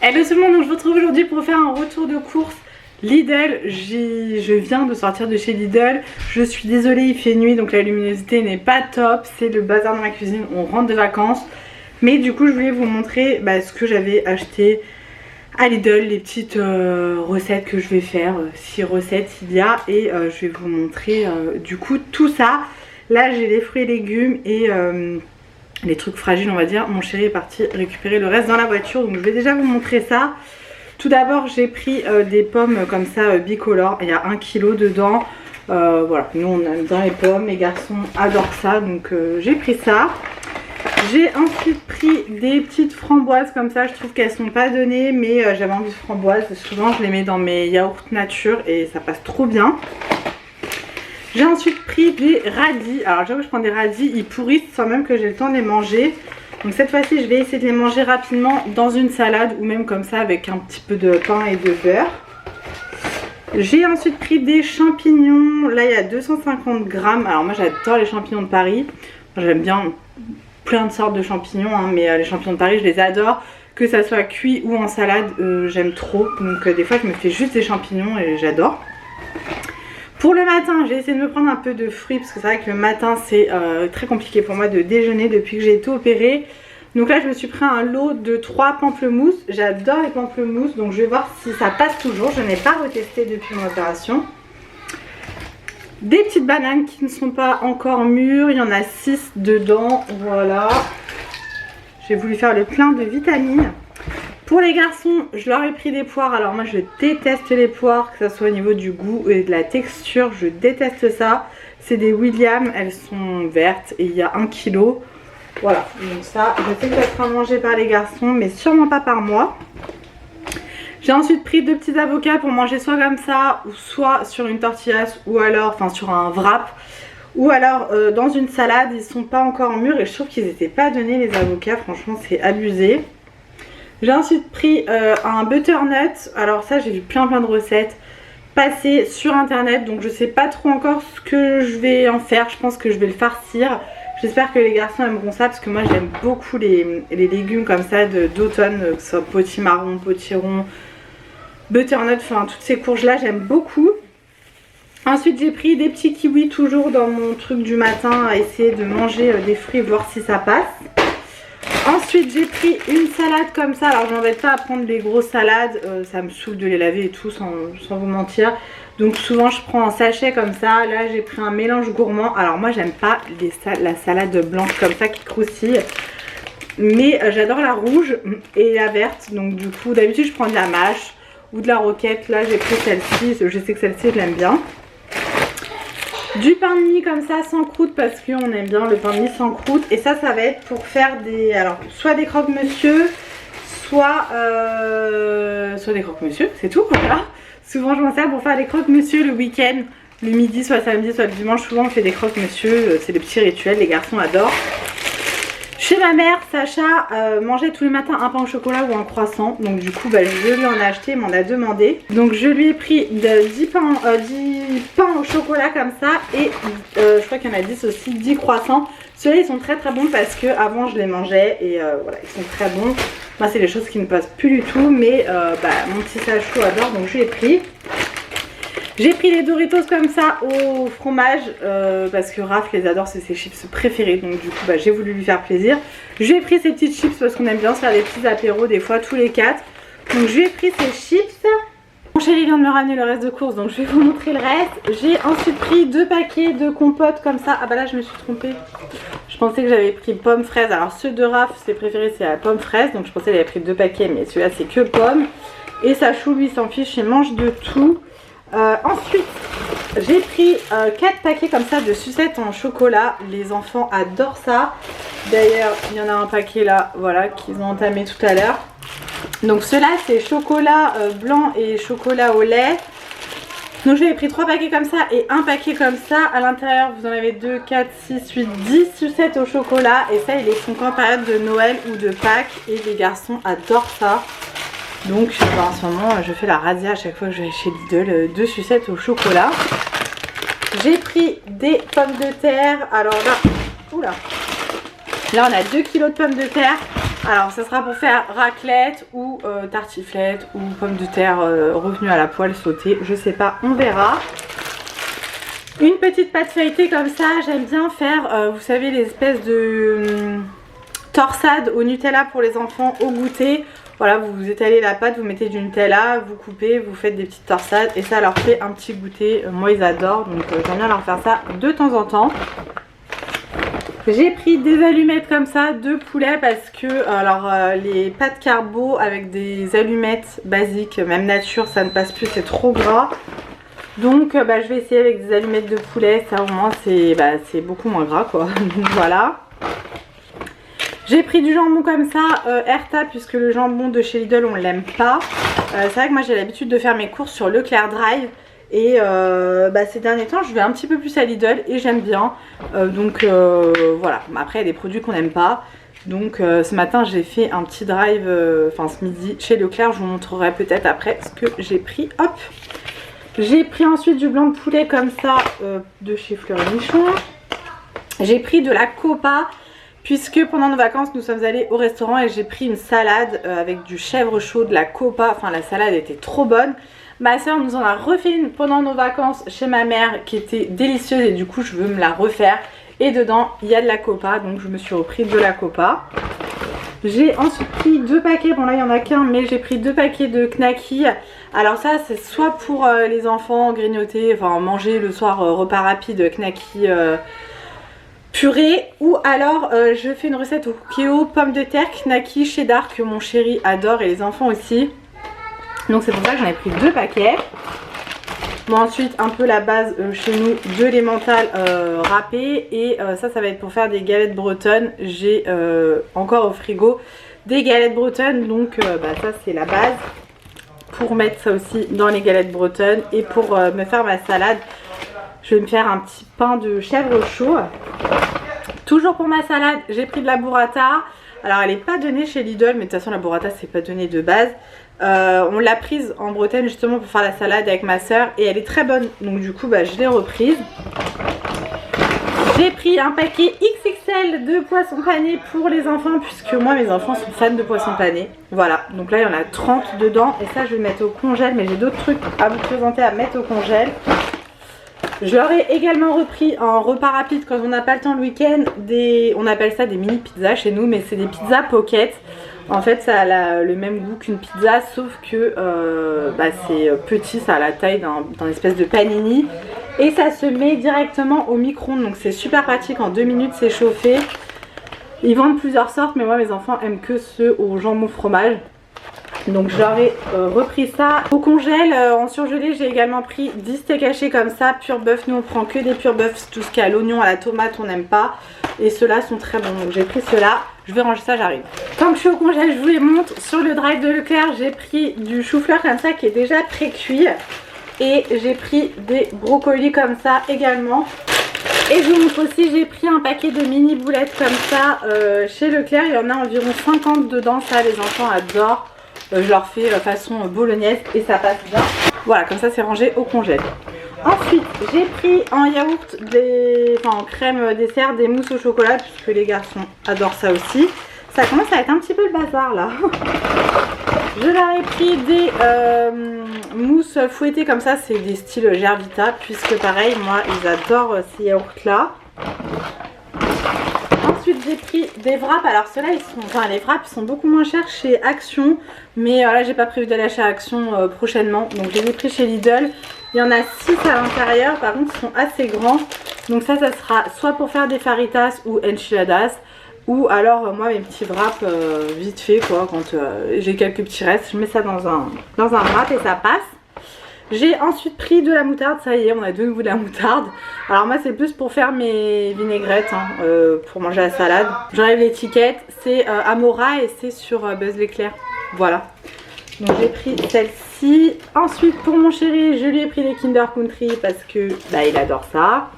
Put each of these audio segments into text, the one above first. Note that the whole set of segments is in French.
Hello tout le monde, donc je vous retrouve aujourd'hui pour faire un retour de course Lidl. Je viens de sortir de chez Lidl. Je suis désolée, il fait nuit donc la luminosité n'est pas top. C'est le bazar dans ma cuisine, on rentre de vacances. Mais du coup je voulais vous montrer ce que j'avais acheté à Lidl, les petites recettes que je vais faire. 6 recettes il y a et je vais vous montrer du coup tout ça. Là j'ai les fruits et légumes et les trucs fragiles on va dire. Mon chéri est parti récupérer le reste dans la voiture, donc je vais déjà vous montrer ça. Tout d'abord j'ai pris des pommes comme ça bicolores, il y a 1 kg dedans. Voilà, nous on aime bien les pommes, les garçons adorent ça, donc j'ai pris ça. J'ai ensuite pris des petites framboises comme ça, je trouve qu'elles sont pas données mais j'avais envie de framboises. Souvent je les mets dans mes yaourts nature et ça passe trop bien. J'ai ensuite pris des radis. Alors j'avoue que je prends des radis, ils pourrissent sans même que j'ai le temps de les manger. Donc cette fois-ci je vais essayer de les manger rapidement dans une salade ou même comme ça avec un petit peu de pain et de beurre. J'ai ensuite pris des champignons. Là il y a 250 grammes. Alors moi j'adore les champignons de Paris. J'aime bien plein de sortes de champignons hein, mais les champignons de Paris je les adore. Que ça soit cuit ou en salade, j'aime trop. Donc des fois je me fais juste des champignons et j'adore. Pour le matin, j'ai essayé de me prendre un peu de fruits parce que c'est vrai que le matin c'est très compliqué pour moi de déjeuner depuis que j'ai été opérée. Donc là je me suis pris un lot de 3 pamplemousses. J'adore les pamplemousses donc je vais voir si ça passe toujours. Je n'ai pas retesté depuis mon opération. Des petites bananes qui ne sont pas encore mûres. Il y en a 6 dedans. Voilà. J'ai voulu faire le plein de vitamines. Pour les garçons, je leur ai pris des poires. Alors moi je déteste les poires, que ce soit au niveau du goût et de la texture, je déteste ça. C'est des William, elles sont vertes et il y a 1 kg. Voilà, donc ça, je sais que ça sera mangé par les garçons, mais sûrement pas par moi. J'ai ensuite pris 2 petits avocats pour manger soit comme ça, ou soit sur une tortillas, ou alors, enfin sur un wrap, ou alors dans une salade. Ils sont pas encore mûrs et je trouve qu'ils n'étaient pas donnés les avocats, franchement c'est abusé. J'ai ensuite pris un butternut. Alors ça j'ai vu plein de recettes passer sur internet. Donc je sais pas trop encore ce que je vais en faire. Je pense que je vais le farcir. J'espère que les garçons aimeront ça parce que moi j'aime beaucoup les légumes comme ça d'automne. Que ce soit potimarron, potiron, butternut, enfin toutes ces courges là j'aime beaucoup. Ensuite j'ai pris des petits kiwis toujours dans mon truc du matin à essayer de manger des fruits voir si ça passe. Ensuite j'ai pris une salade comme ça. Alors je m'embête pas à prendre des grosses salades, ça me saoule de les laver et tout sans vous mentir. Donc souvent je prends un sachet comme ça. Là j'ai pris un mélange gourmand. Alors moi j'aime pas la salade blanche comme ça qui croustille. Mais j'adore la rouge et la verte. Donc du coup d'habitude je prends de la mâche ou de la roquette. Là j'ai pris celle-ci, je sais que celle-ci je l'aime bien. Du pain de mie comme ça sans croûte parce qu'on aime bien le pain de mie sans croûte. Et ça va être pour faire des, alors soit des croque-monsieur, soit des croque-monsieur, c'est tout voilà. Souvent je m'en sers pour faire des croque-monsieur le week-end, le midi, soit samedi, soit le dimanche. Souvent on fait des croque-monsieur, c'est des petits rituels, les garçons adorent. Chez ma mère, Sacha mangeait tous les matins un pain au chocolat ou un croissant. Donc du coup je lui en ai acheté, il m'en a demandé. Donc je lui ai pris 10 pains au chocolat comme ça. Et je crois qu'il y en a 10 aussi, 10 croissants. Ceux-là ils sont très bons parce que avant je les mangeais. Et voilà, ils sont très bons. Moi c'est des choses qui ne passent plus du tout. Mais mon petit Sachou adore, donc je l'ai pris. J'ai pris les Doritos comme ça au fromage parce que Raph les adore, c'est ses chips préférés. Donc du coup j'ai voulu lui faire plaisir. J'ai pris ces petites chips parce qu'on aime bien se faire des petits apéros des fois tous les 4. Donc je lui ai pris ces chips. Mon chéri vient de me ramener le reste de course donc je vais vous montrer le reste. J'ai ensuite pris 2 paquets de compotes comme ça. Ah bah là je me suis trompée. Je pensais que j'avais pris pomme fraise. Alors ceux de Raph ses préférés c'est la pomme fraise. Donc je pensais qu'il avait pris 2 paquets mais celui-là c'est que pomme. Et Sachou lui s'en fiche, il mange de tout. Ensuite j'ai pris 4 paquets comme ça de sucettes en chocolat. Les enfants adorent ça. D'ailleurs il y en a un paquet là, voilà, qu'ils ont entamé tout à l'heure. Donc ceux-là c'est chocolat blanc et chocolat au lait. Donc j'avais pris 3 paquets comme ça et un paquet comme ça. À l'intérieur vous en avez 2, 4, 6, 8, 10 sucettes au chocolat. Et ça ils les font qu'en période de Noël ou de Pâques. Et les garçons adorent ça. Donc en ce moment je fais la razzia à chaque fois que je vais chez Lidl, 2 sucettes au chocolat. J'ai pris des pommes de terre. Alors là, oula, là on a 2 kg de pommes de terre. Alors ça sera pour faire raclette ou tartiflette ou pommes de terre revenues à la poêle sautées, je sais pas, on verra. Une petite pâte feuilletée comme ça, j'aime bien faire, vous savez, les espèces de torsades au Nutella pour les enfants au goûter. Voilà, vous étalez la pâte, vous mettez du Nutella, vous coupez, vous faites des petites torsades et ça leur fait un petit goûter. Moi ils adorent, donc j'aime bien leur faire ça de temps en temps. J'ai pris des allumettes comme ça de poulet parce que alors les pâtes carbo avec des allumettes basiques, même nature, ça ne passe plus, c'est trop gras. Donc je vais essayer avec des allumettes de poulet, ça au moins c'est beaucoup moins gras quoi. Donc voilà. J'ai pris du jambon comme ça, Herta, puisque le jambon de chez Lidl on l'aime pas. C'est vrai que moi j'ai l'habitude de faire mes courses sur Leclerc Drive. Et ces derniers temps je vais un petit peu plus à Lidl et j'aime bien. Voilà, après il y a des produits qu'on n'aime pas. Donc ce matin j'ai fait un petit drive, ce midi chez Leclerc. Je vous montrerai peut-être après ce que j'ai pris. Hop. J'ai pris ensuite du blanc de poulet comme ça de chez Fleur et Michon. J'ai pris de la copa. Puisque pendant nos vacances nous sommes allés au restaurant et j'ai pris une salade avec du chèvre chaud, de la copa, enfin la salade était trop bonne. Ma soeur nous en a refait une pendant nos vacances chez ma mère qui était délicieuse et du coup je veux me la refaire. Et dedans il y a de la copa, donc je me suis repris de la copa. J'ai ensuite pris 2 paquets, bon là il n'y en a qu'un mais j'ai pris 2 paquets de knackis. Alors ça c'est soit pour les enfants grignoter, enfin manger le soir repas rapide knackis purée, ou alors je fais une recette au Cookéo, pommes de terre, knackis, cheddar que mon chéri adore et les enfants aussi. Donc c'est pour ça que j'en ai pris 2 paquets. Bon ensuite un peu la base chez nous de l'emmental râpé et ça va être pour faire des galettes bretonnes. J'ai encore au frigo des galettes bretonnes donc ça c'est la base pour mettre ça aussi dans les galettes bretonnes. Et pour me faire ma salade je vais me faire un petit pain de chèvre chaud. Toujours pour ma salade, j'ai pris de la burrata. Alors elle n'est pas donnée chez Lidl, mais de toute façon la burrata c'est pas donné de base. On l'a prise en Bretagne justement pour faire la salade avec ma soeur et elle est très bonne. Donc du coup je l'ai reprise. J'ai pris un paquet XXL de poissons panés pour les enfants puisque moi mes enfants sont fans de poissons panés. Voilà, donc là il y en a 30 dedans et ça je vais le mettre au congèle, mais j'ai d'autres trucs à vous présenter à mettre au congèle. Je leur ai également repris en repas rapide quand on n'a pas le temps le week-end, on appelle ça des mini pizzas chez nous, mais c'est des pizzas pocket. En fait ça a le même goût qu'une pizza sauf que c'est petit, ça a la taille d'un espèce de panini. Et ça se met directement au micro-ondes, donc c'est super pratique, en 2 minutes c'est chauffé. Ils vendent plusieurs sortes mais moi mes enfants aiment que ceux au jambon fromage. Donc j'aurais repris ça au congèle. En surgelé j'ai également pris 10 steaks hachés comme ça, pur bœuf. Nous on prend que des pur bœuf, tout ce qui a l'oignon, à la tomate on n'aime pas. Et ceux-là sont très bons, donc j'ai pris ceux-là. Je vais ranger ça, j'arrive. Tant que je suis au congèle je vous les montre. Sur le drive de Leclerc j'ai pris du chou-fleur comme ça qui est déjà pré-cuit. Et j'ai pris des brocolis comme ça également. Et je vous montre aussi, j'ai pris un paquet de mini boulettes comme ça chez Leclerc. Il y en a environ 50 dedans, ça les enfants adorent. Je leur fais façon bolognaise et ça passe bien. Voilà, comme ça c'est rangé au congèle. Ensuite j'ai pris en yaourt, en crème dessert, des mousses au chocolat puisque les garçons adorent ça aussi. Ça commence à être un petit peu le bazar là. Je leur ai pris des mousses fouettées comme ça, c'est des styles Gervita puisque pareil moi ils adorent ces yaourts là. Ensuite j'ai pris des wraps, alors ceux-là les wraps ils sont beaucoup moins chers chez Action. Mais là j'ai pas prévu d'aller chez Action prochainement. Donc je les ai pris chez Lidl. Il y en a 6 à l'intérieur, par contre ils sont assez grands. Donc ça sera soit pour faire des faritas ou enchiladas. Ou alors moi mes petits wraps vite fait quoi, quand j'ai quelques petits restes. Je mets ça dans un wrap et ça passe. J'ai ensuite pris de la moutarde, ça y est on a de nouveau de la moutarde. Alors moi c'est plus pour faire mes vinaigrettes, pour manger la salade. J'enlève l'étiquette, c'est Amora et c'est sur Buzz l'éclair. Voilà, donc j'ai pris celle-ci. Ensuite pour mon chéri je lui ai pris des Kinder Country parce que il adore ça.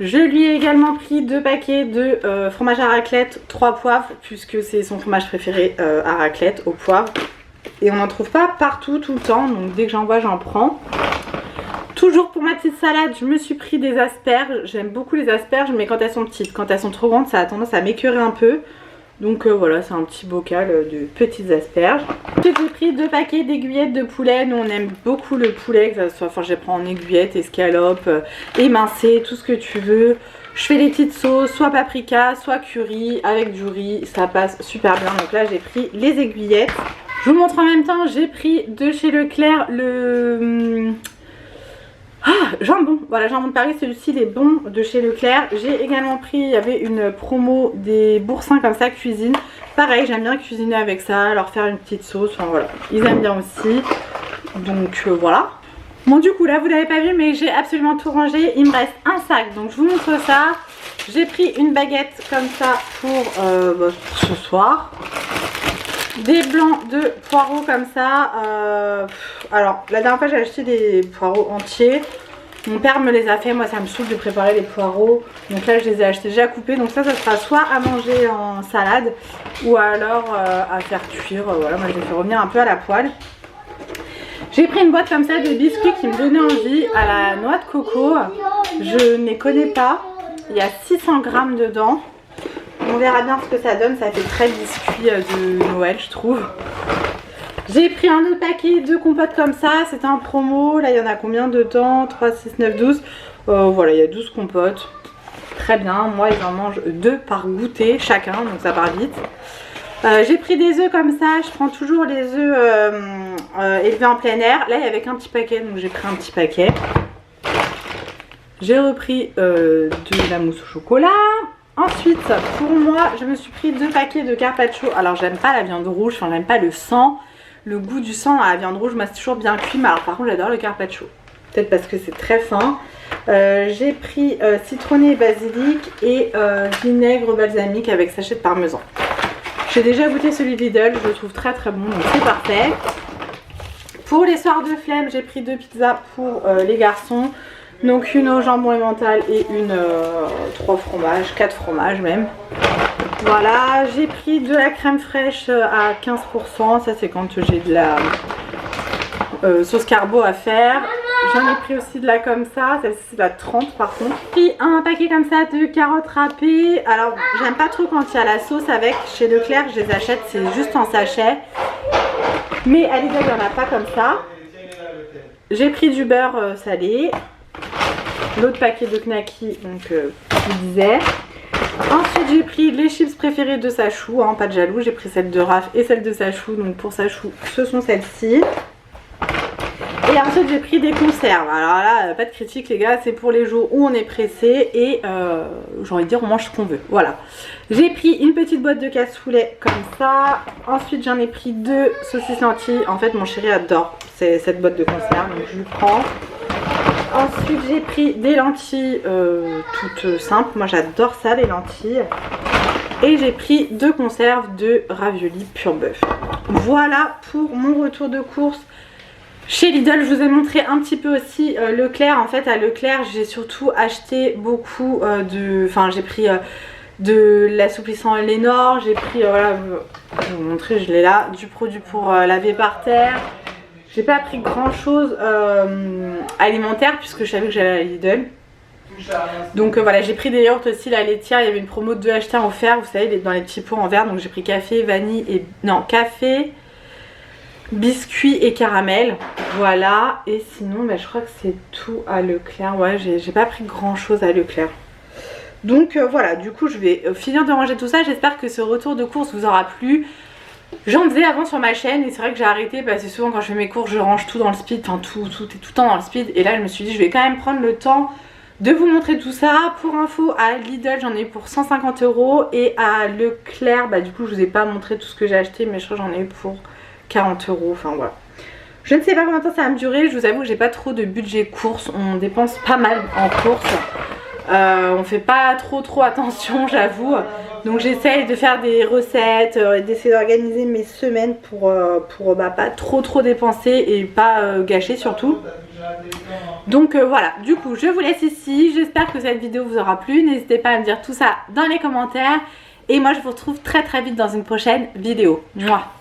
Je lui ai également pris 2 paquets de fromage à raclette 3 poivres puisque c'est son fromage préféré à raclette au poivre. Et on n'en trouve pas partout tout le temps, donc dès que j'en vois j'en prends. Toujours pour ma petite salade je me suis pris des asperges. J'aime beaucoup les asperges mais quand elles sont petites, quand elles sont trop grandes ça a tendance à m'écœurer un peu. Donc voilà, c'est un petit bocal de petites asperges. Ensuite j'ai pris 2 paquets d'aiguillettes de poulet. Nous on aime beaucoup le poulet, que ça soit, enfin je les prends en aiguillettes, escalope, émincé, tout ce que tu veux. Je fais les petites sauces, soit paprika, soit curry, avec du riz, ça passe super bien. Donc là j'ai pris les aiguillettes. Je vous montre en même temps, j'ai pris de chez Leclerc le... jambon, voilà, jambon de Paris, celui-ci il est bon, de chez Leclerc. J'ai également pris, il y avait une promo des boursins comme ça, cuisine. Pareil, j'aime bien cuisiner avec ça, leur faire une petite sauce, enfin voilà, ils aiment bien aussi. Donc voilà. Bon du coup là vous l'avez pas vu mais j'ai absolument tout rangé, il me reste un sac, donc je vous montre ça. J'ai pris une baguette comme ça pour ce soir. Des blancs de poireaux comme ça. Alors la dernière fois j'ai acheté des poireaux entiers. Mon père me les a fait, moi ça me saoule de préparer les poireaux. Donc là je les ai achetés déjà coupés. Donc ça sera soit à manger en salade ou alors à faire cuire. Voilà, moi je les fais revenir un peu à la poêle. J'ai pris une boîte comme ça de biscuits qui me donnait envie à la noix de coco. Je ne les connais pas. Il y a 600 grammes dedans. On verra bien ce que ça donne. Ça fait très biscuit de Noël je trouve. J'ai pris un autre paquet de compotes comme ça. C'était en promo. Là il y en a combien dedans? 3, 6, 9, 12. Voilà, il y a 12 compotes. Très bien. Moi ils en mangent 2 par goûter chacun. Donc ça part vite. J'ai pris des œufs comme ça, je prends toujours les œufs élevés en plein air. Là il y avait qu'un petit paquet donc j'ai pris un petit paquet. J'ai repris de la mousse au chocolat. Ensuite pour moi je me suis pris 2 paquets de carpaccio. Alors j'aime pas la viande rouge, enfin j'aime pas le sang. Le goût du sang à la viande rouge moi c'est toujours bien cuit. Mais alors par contre j'adore le carpaccio. Peut-être parce que c'est très fin. J'ai pris citronné et basilic et vinaigre balsamique avec sachet de parmesan. J'ai déjà goûté celui de Lidl, je le trouve très très bon, donc c'est parfait. Pour les soirs de flemme, j'ai pris 2 pizzas pour les garçons. Donc une au jambon emmental et une 3 fromages, 4 fromages même. Voilà, j'ai pris de la crème fraîche à 15%, ça c'est quand j'ai de la sauce carbo à faire. J'en ai pris aussi de la comme ça, celle-ci c'est de la 30 par contre. J'ai pris un paquet comme ça de carottes râpées. Alors j'aime pas trop quand il y a la sauce avec. Chez Leclerc je les achète, c'est juste en sachet. Mais à Lidl il n'y en a pas comme ça. J'ai pris du beurre salé. L'autre paquet de knacky, donc je disais. Ensuite j'ai pris les chips préférées de Sachou, hein, pas de jaloux. J'ai pris celle de Raph et celle de Sachou. Donc pour Sachou ce sont celles-ci. Et ensuite j'ai pris des conserves. Alors là pas de critique les gars, c'est pour les jours où on est pressé. Et j'ai envie de dire on mange ce qu'on veut. Voilà. J'ai pris une petite boîte de cassoulet comme ça. Ensuite j'en ai pris 2 saucisses lentilles. En fait mon chéri adore cette boîte de conserve, donc je lui prends. Ensuite j'ai pris des lentilles toutes simples. Moi j'adore ça les lentilles. Et j'ai pris 2 conserves de raviolis pur bœuf. Voilà pour mon retour de course chez Lidl. Je vous ai montré un petit peu aussi Leclerc. En fait à Leclerc j'ai surtout acheté beaucoup enfin j'ai pris de l'assouplissant Lénore. J'ai pris, voilà, je vais vous montrer, je l'ai là, du produit pour laver par terre. J'ai pas pris grand chose alimentaire puisque je savais que j'allais à Lidl. Donc voilà, j'ai pris des yaourts aussi, la laitière, il y avait une promo de 2 achetés en offert, vous savez, dans les petits pots en verre. Donc j'ai pris café, vanille et... non, café, biscuits et caramel. Voilà, et sinon bah, je crois que c'est tout à Leclerc. Ouais, j'ai pas pris grand chose à Leclerc. Donc voilà, du coup je vais finir de ranger tout ça. J'espère que ce retour de course vous aura plu. J'en faisais avant sur ma chaîne et c'est vrai que j'ai arrêté parce que souvent quand je fais mes courses je range tout dans le speed, enfin tout est tout le temps dans le speed. Et là je me suis dit je vais quand même prendre le temps de vous montrer tout ça. Pour info, à Lidl j'en ai eu pour 150 € et à Leclerc bah du coup je vous ai pas montré tout ce que j'ai acheté mais je crois que j'en ai eu pour 40 €, enfin voilà. Je ne sais pas combien de temps ça va me durer, je vous avoue que j'ai pas trop de budget course, on dépense pas mal en course. On fait pas trop attention j'avoue. Donc j'essaye de faire des recettes, d'essayer d'organiser mes semaines pour bah, pas trop dépenser et pas gâcher surtout. Donc voilà, du coup je vous laisse ici. J'espère que cette vidéo vous aura plu. N'hésitez pas à me dire tout ça dans les commentaires. Et moi je vous retrouve très vite dans une prochaine vidéo. Mouah.